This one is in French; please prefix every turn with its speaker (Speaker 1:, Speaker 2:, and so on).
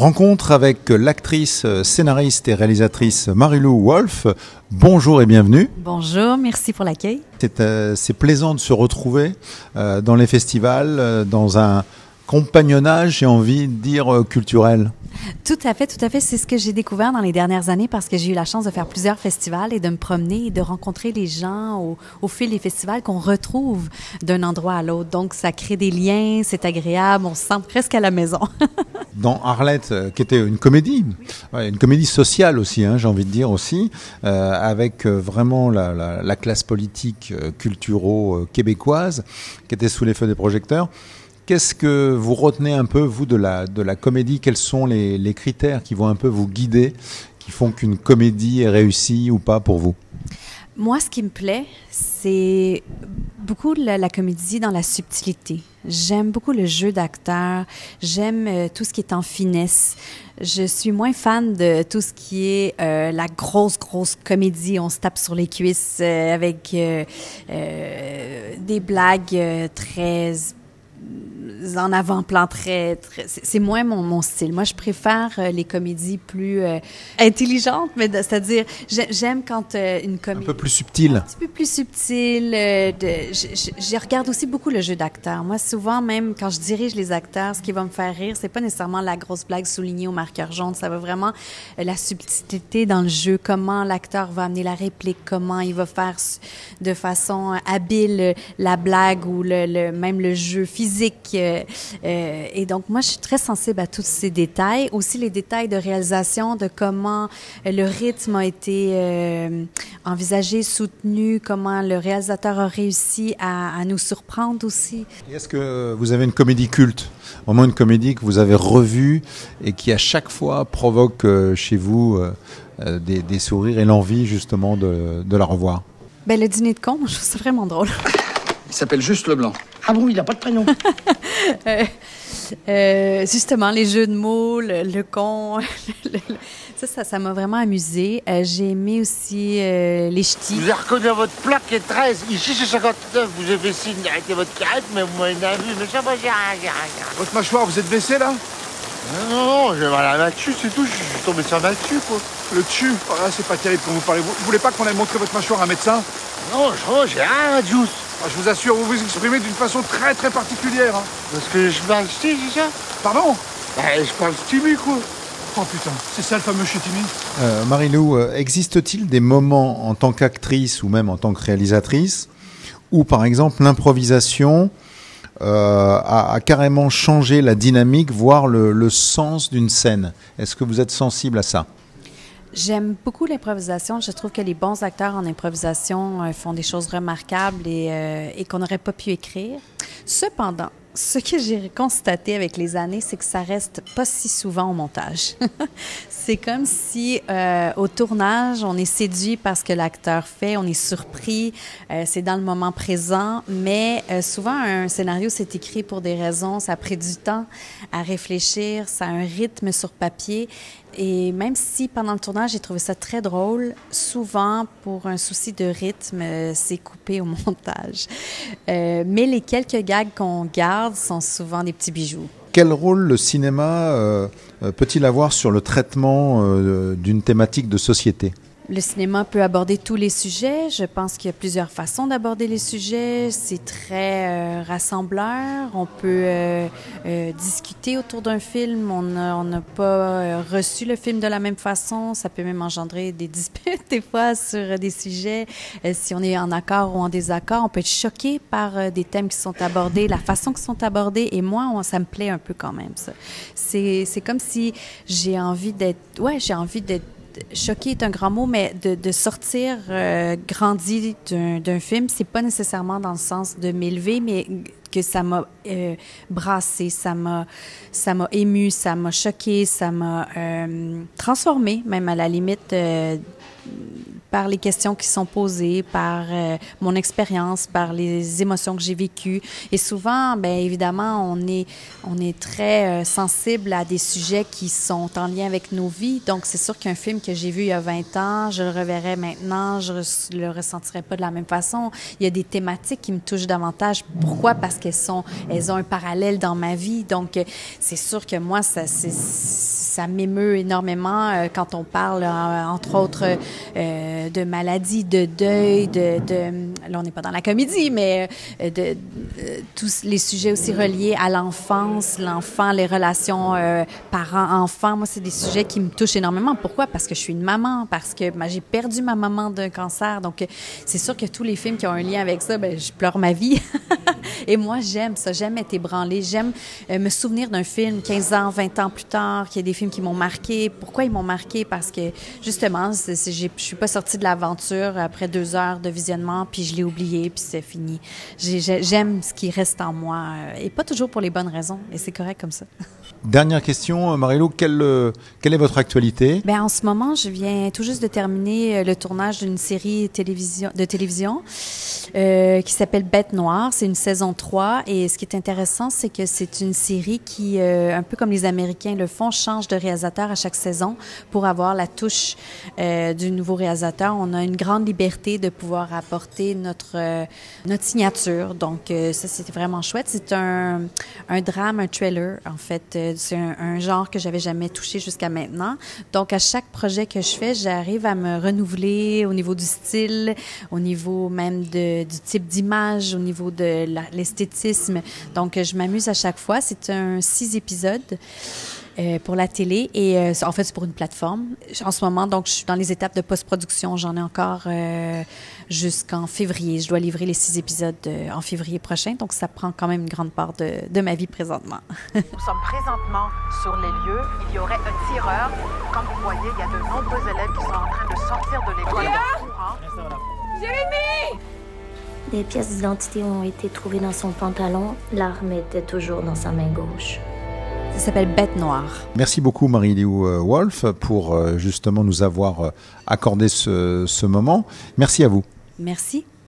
Speaker 1: Rencontre avec l'actrice, scénariste et réalisatrice Marie-Lou Wolfe. Bonjour et bienvenue.
Speaker 2: Bonjour, merci pour l'accueil.
Speaker 1: C'est plaisant de se retrouver dans les festivals, dans un compagnonnage, j'ai envie de dire, culturel.
Speaker 2: Tout à fait. C'est ce que j'ai découvert dans les dernières années parce que j'ai eu la chance de faire plusieurs festivals et de me promener et de rencontrer les gens au fil des festivals qu'on retrouve d'un endroit à l'autre. Donc, ça crée des liens, c'est agréable, on se sent presque à la maison.
Speaker 1: Dans Arlette, qui était une comédie, une comédie sociale aussi, j'ai envie de dire aussi, avec vraiment la classe politique culturo-québécoise qui était sous les feux des projecteurs. Qu'est-ce que vous retenez un peu, vous, de la comédie? Quels sont les critères qui vont un peu vous guider, qui font qu'une comédie est réussie ou pas pour vous?
Speaker 2: Moi, ce qui me plaît, c'est beaucoup la comédie dans la subtilité. J'aime beaucoup le jeu d'acteur. J'aime tout ce qui est en finesse. Je suis moins fan de tout ce qui est la grosse comédie. On se tape sur les cuisses avec des blagues très en avant-plan, c'est moins mon style. Moi, je préfère les comédies plus intelligentes, mais c'est-à-dire, j'aime quand une comédie...
Speaker 1: Un peu plus subtile.
Speaker 2: Un petit peu plus subtile. Je regarde aussi beaucoup le jeu d'acteur. Moi, souvent, même quand je dirige les acteurs, ce qui va me faire rire, c'est pas nécessairement la grosse blague soulignée au marqueur jaune. Ça va vraiment la subtilité dans le jeu, comment l'acteur va amener la réplique, comment il va faire de façon habile la blague ou même le jeu physique. Et donc, moi, je suis très sensible à tous ces détails. Aussi, les détails de réalisation, de comment le rythme a été envisagé, soutenu, comment le réalisateur a réussi à nous surprendre aussi.
Speaker 1: Est-ce que vous avez une comédie culte, vraiment une comédie que vous avez revue et qui, à chaque fois, provoque chez vous des sourires et l'envie, justement, de la revoir?
Speaker 2: Le dîner de con, je trouve ça vraiment drôle.
Speaker 3: Il s'appelle juste Leblanc.
Speaker 4: Ah bon, il n'a pas de prénom.
Speaker 2: Justement, les jeux de mots, le con, ça m'a vraiment amusé. J'ai aimé aussi les ch'tis.
Speaker 4: Vous avez reconnu votre plaque est 13. Ici, c'est 59. Vous avez fait signe d'arrêter votre carrette, mais vous m'avez vu. Mais ça va, j'ai rien.
Speaker 3: Votre mâchoire, vous êtes blessé là?
Speaker 4: Non, j'ai mal à ma dessus, c'est tout. Je suis tombé sur ma dessus, quoi.
Speaker 3: Le dessus? C'est pas terrible quand vous parlez. Vous voulez pas qu'on aille montrer votre mâchoire à un médecin?
Speaker 4: Non, j'ai rien, Juice.
Speaker 3: Je vous assure, vous vous exprimez d'une façon très particulière.
Speaker 4: Parce que je parle ch'ti, c'est ça?
Speaker 3: Pardon?
Speaker 4: Je parle ch'timi, quoi.
Speaker 3: Oh putain, c'est ça le fameux ch'timi?
Speaker 1: Marie-Lou, existe-t-il des moments en tant qu'actrice ou même en tant que réalisatrice où, par exemple, l'improvisation a carrément changé la dynamique, voire le sens d'une scène? Est-ce que vous êtes sensible à ça?
Speaker 2: J'aime beaucoup l'improvisation. Je trouve que les bons acteurs en improvisation font des choses remarquables et qu'on n'aurait pas pu écrire. Cependant, ce que j'ai constaté avec les années, c'est que ça reste pas si souvent au montage. C'est comme si au tournage, on est séduit par ce que l'acteur fait, on est surpris, c'est dans le moment présent, mais souvent un scénario c'est écrit pour des raisons, ça a pris du temps à réfléchir, ça a un rythme sur papier. Et même si pendant le tournage, j'ai trouvé ça très drôle, souvent, pour un souci de rythme, c'est coupé au montage. Mais les quelques gags qu'on garde sont souvent des petits bijoux.
Speaker 1: Quel rôle le cinéma peut-il avoir sur le traitement d'une thématique de société?
Speaker 2: Le cinéma peut aborder tous les sujets. Je pense qu'il y a plusieurs façons d'aborder les sujets. C'est très rassembleur. On peut discuter autour d'un film. On n'a pas reçu le film de la même façon. Ça peut même engendrer des disputes des fois sur des sujets. Si on est en accord ou en désaccord, on peut être choqué par des thèmes qui sont abordés, la façon qu'ils sont abordés. Et moi, ça me plaît un peu quand même, ça. C'est comme si j'ai envie d'être choqué est un grand mot, mais de sortir grandi d'un film, c'est pas nécessairement dans le sens de m'élever, mais que ça m'a brassé, ça m'a ému, ça m'a choqué, ça m'a transformé, même à la limite par les questions qui sont posées, par mon expérience, par les émotions que j'ai vécues. Et souvent, bien évidemment, on est très sensible à des sujets qui sont en lien avec nos vies. Donc, c'est sûr qu'un film que j'ai vu il y a 20 ans, je le reverrai maintenant, je le ressentirai pas de la même façon. Il y a des thématiques qui me touchent davantage. Pourquoi? Parce qu'elles ont un parallèle dans ma vie. Donc, c'est sûr que moi, ça m'émeut énormément quand on parle, entre autres, de maladies, de deuil, là, on n'est pas dans la comédie, mais tous les sujets aussi reliés à l'enfance, l'enfant, les relations parents-enfants. Moi, c'est des sujets qui me touchent énormément. Pourquoi? Parce que je suis une maman, parce que j'ai perdu ma maman d'un cancer. Donc, c'est sûr que tous les films qui ont un lien avec ça, je pleure ma vie. Et moi, j'aime ça. J'aime être ébranlée. J'aime me souvenir d'un film 15 ans, 20 ans plus tard, qu'il y a des films qui m'ont marqué. Pourquoi ils m'ont marqué? Parce que, justement, je suis pas sortie de l'aventure après 2 heures de visionnement, puis je l'ai oublié, puis c'est fini. J'aime ce qui reste en moi, et pas toujours pour les bonnes raisons, et c'est correct comme ça.
Speaker 1: Dernière question, Marie-Lou, quelle est votre actualité?
Speaker 2: En ce moment, je viens tout juste de terminer le tournage d'une série de télévision qui s'appelle Bête Noire. C'est une saison 3, et ce qui est intéressant, c'est que c'est une série qui, un peu comme les Américains le font, change de réalisateur à chaque saison pour avoir la touche du nouveau réalisateur. On a une grande liberté de pouvoir apporter notre signature. Donc, ça, c'était vraiment chouette. C'est un drame, un thriller, en fait. C'est un genre que j'avais jamais touché jusqu'à maintenant. Donc, à chaque projet que je fais, j'arrive à me renouveler au niveau du style, au niveau même du type d'image, au niveau de l'esthétisme. Donc, je m'amuse à chaque fois. C'est 6 épisodes pour la télé, et en fait, c'est pour une plateforme. En ce moment, donc, je suis dans les étapes de post-production. J'en ai encore jusqu'en février. Je dois livrer les 6 épisodes en février prochain, donc ça prend quand même une grande part de ma vie présentement.
Speaker 5: Nous sommes présentement sur les lieux. Il y aurait un tireur. Comme vous voyez, il y a de nombreux élèves qui sont en train de sortir de l'école en courant.
Speaker 6: Jérémy! Des pièces d'identité ont été trouvées dans son pantalon. L'arme était toujours dans sa main gauche.
Speaker 2: Ça s'appelle Bête Noire.
Speaker 1: Merci beaucoup Marie-Lou Wolfe pour justement nous avoir accordé ce moment. Merci à vous.
Speaker 2: Merci.